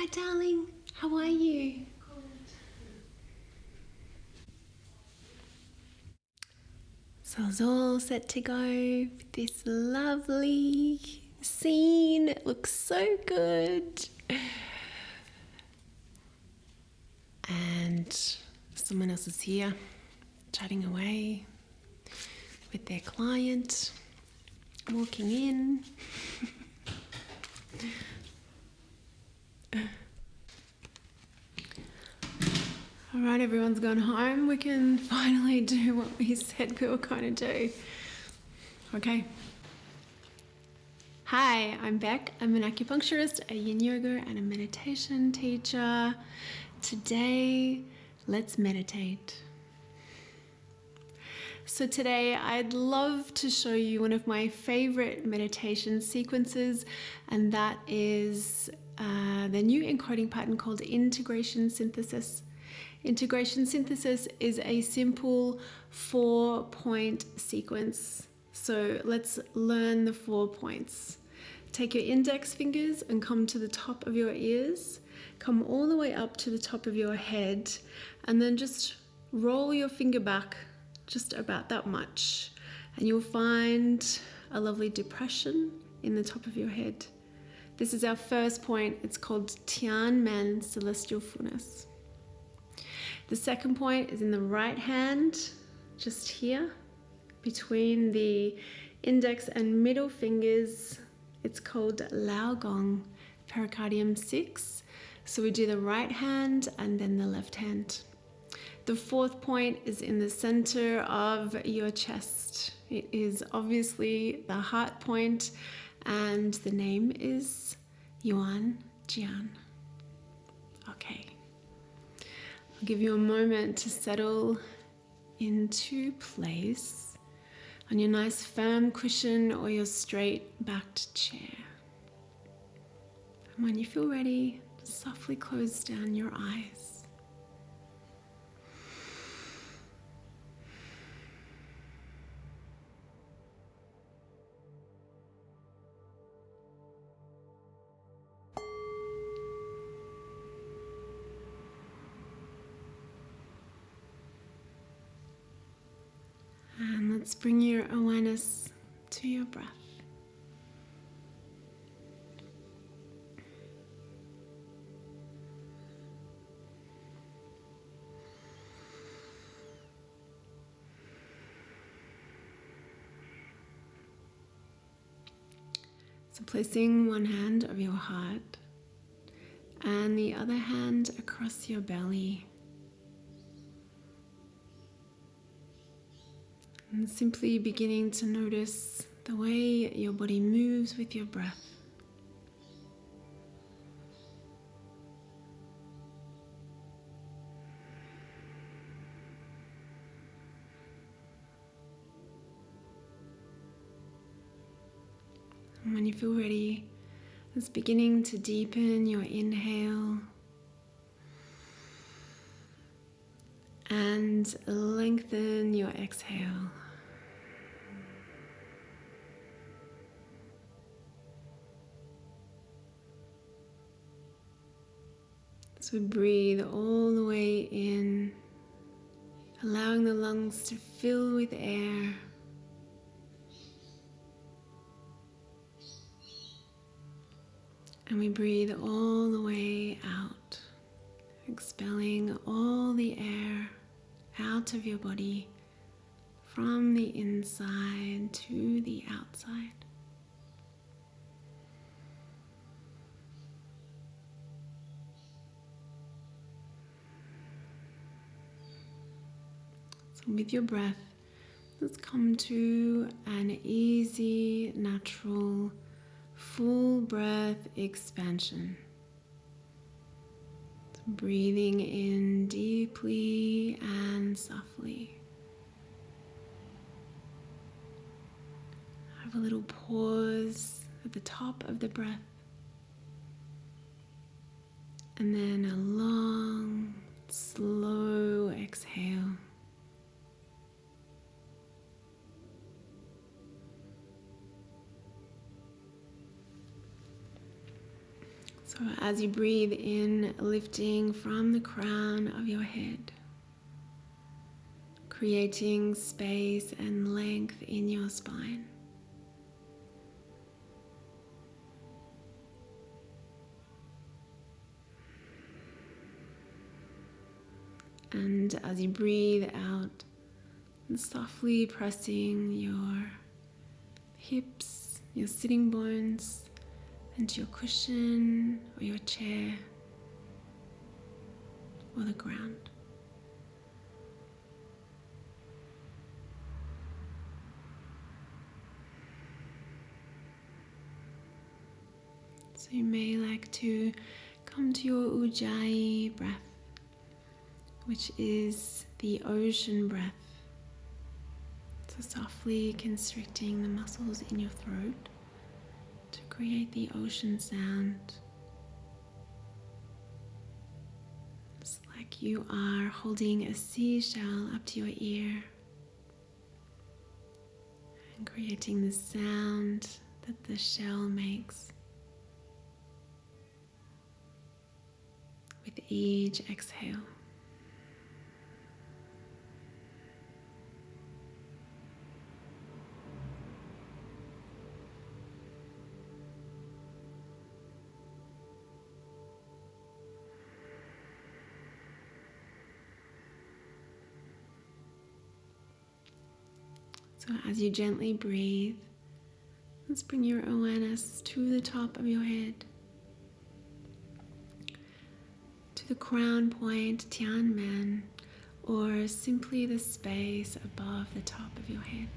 Hi darling, how are you? So it's all set to go with this lovely scene. It looks so good. And someone else is here chatting away with their client, walking in. All right, everyone's gone home. We can finally do what we said we were going to do. Okay. Hi, I'm Beck. I'm an acupuncturist, a yin yoga, and a meditation teacher. Today, let's meditate. So today, I'd love to show you one of my favorite meditation sequences, and that is the new encoding pattern called integration synthesis. Integration synthesis is a simple 4-point sequence. So let's learn the 4 points. Take your index fingers and come to the top of your ears. Come all the way up to the top of your head, and then just roll your finger back just about that much. And you'll find a lovely depression in the top of your head. This is our first point. It's called Tian, celestial fullness. The second point is in the right hand, just here, between the index and middle fingers. It's called Láo Gōng Pericardium 6. So we do the right hand and then the left hand. The fourth point is in the center of your chest. It is obviously the heart point, and the name is Yuan, Jian. Okay. I'll give you a moment to settle into place on your nice firm cushion or your straight-backed chair. And when you feel ready, softly close down your eyes. And let's bring your awareness to your breath. So placing one hand over your heart and the other hand across your belly. And simply beginning to notice the way your body moves with your breath. And when you feel ready, it's beginning to deepen your inhale and lengthen your exhale. So breathe all the way in, allowing the lungs to fill with air. And we breathe all the way out, expelling all the air out of your body from the inside to the outside. So with your breath, let's come to an easy, natural, full breath expansion. So breathing in deeply and softly. Have a little pause at the top of the breath. And then a long, slow exhale. So as you breathe in, lifting from the crown of your head, creating space and length in your spine. And as you breathe out, softly pressing your hips, your sitting bones, into your cushion or your chair or the ground. So you may like to come to your Ujjayi breath, which is the ocean breath. So softly constricting the muscles in your throat to create the ocean sound. It's like you are holding a seashell up to your ear and creating the sound that the shell makes with each exhale. So as you gently breathe, let's bring your awareness to the top of your head, to the crown point, Tian, or simply the space above the top of your head.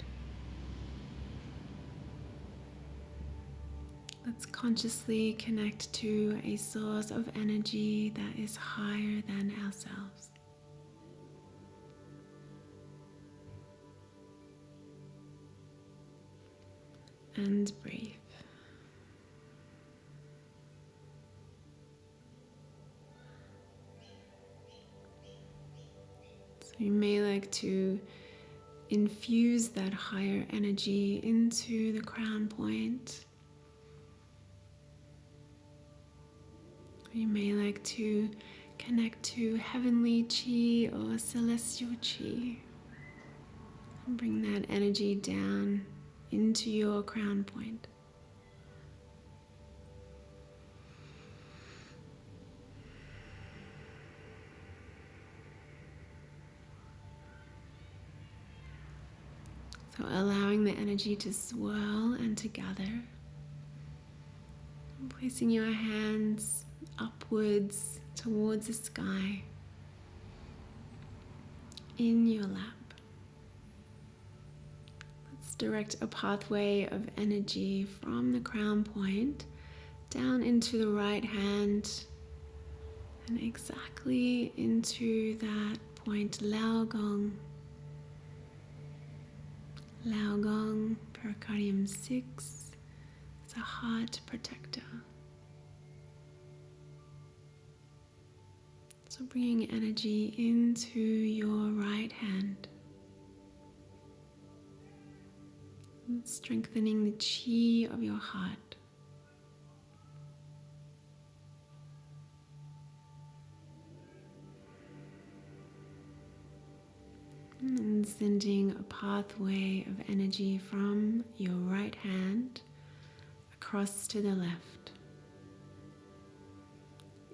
Let's consciously connect to a source of energy that is higher than ourselves. And breathe. So you may like to infuse that higher energy into the crown point. You may like to connect to heavenly chi or celestial chi and bring that energy down into your crown point. So allowing the energy to swirl and to gather. And placing your hands upwards towards the sky in your lap. Let's direct a pathway of energy from the crown point down into the right hand and exactly into that point, Láo Gōng. Láo Gōng Pericardium 6 is a heart protector. So bringing energy into your right hand, and strengthening the chi of your heart. And sending a pathway of energy from your right hand across to the left,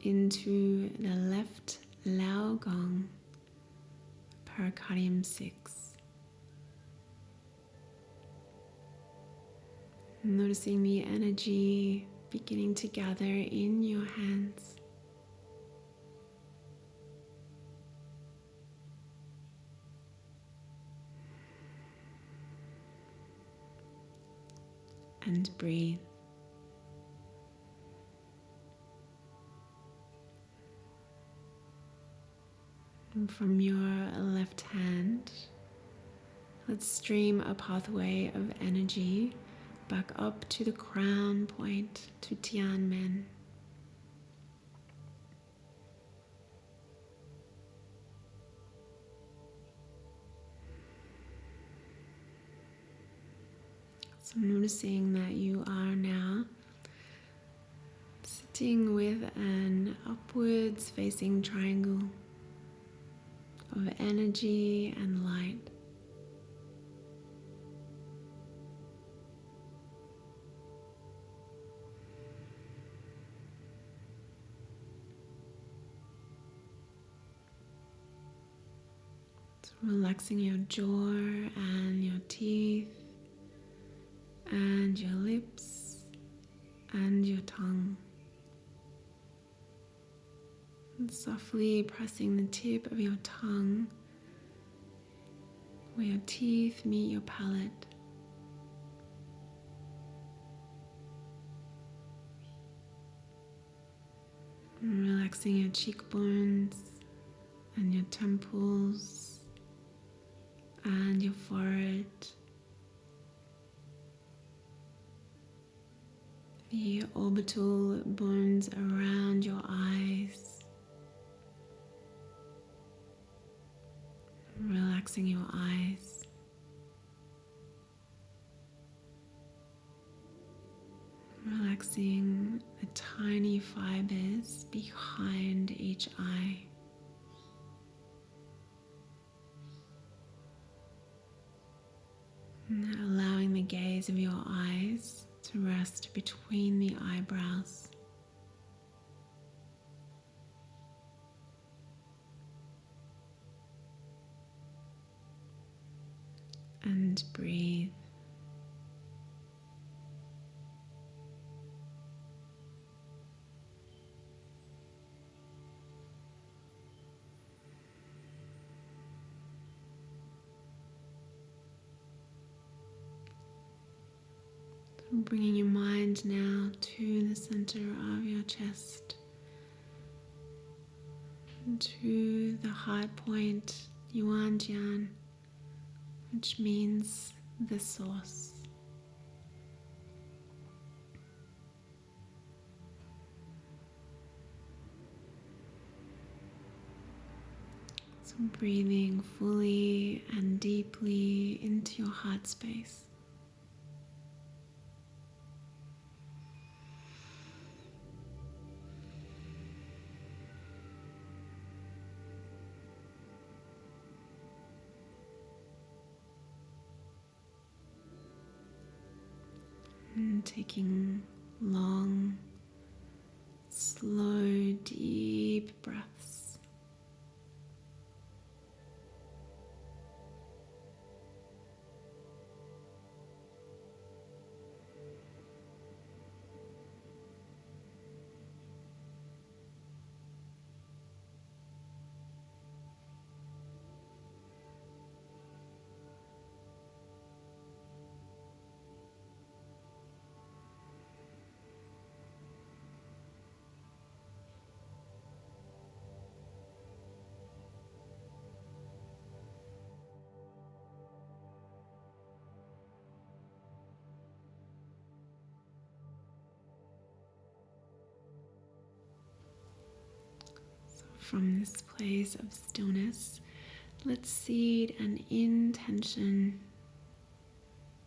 into the left Láo Gōng Pericardium 6. Noticing the energy beginning to gather in your hands. And breathe. And from your left hand, let's stream a pathway of energy back up to the crown point, to Tian. So noticing that you are now connecting with an upwards facing triangle of energy and light. So relaxing your jaw and your teeth and your lips and your tongue. And softly pressing the tip of your tongue where your teeth meet your palate. And relaxing your cheekbones and your temples and your forehead. The orbital bones around your eyes. Relaxing your eyes. Relaxing the tiny fibers behind each eye. And allowing the gaze of your eyes to rest between the eyebrows. And breathe. Bringing your mind now to the center of your chest, to the heart point, Yuan, Jian, which means the source. So breathing fully and deeply into your heart space. And taking long, slow, deep breaths. From this place of stillness, let's seed an intention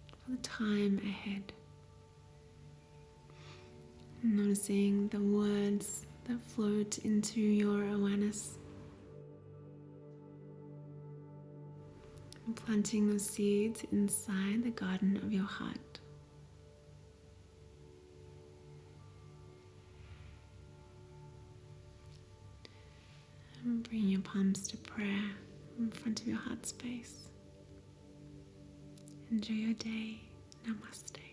for the time ahead. Noticing the words that float into your awareness. And planting those seeds inside the garden of your heart. And bring your palms to prayer in front of your heart space. Enjoy your day. Namaste.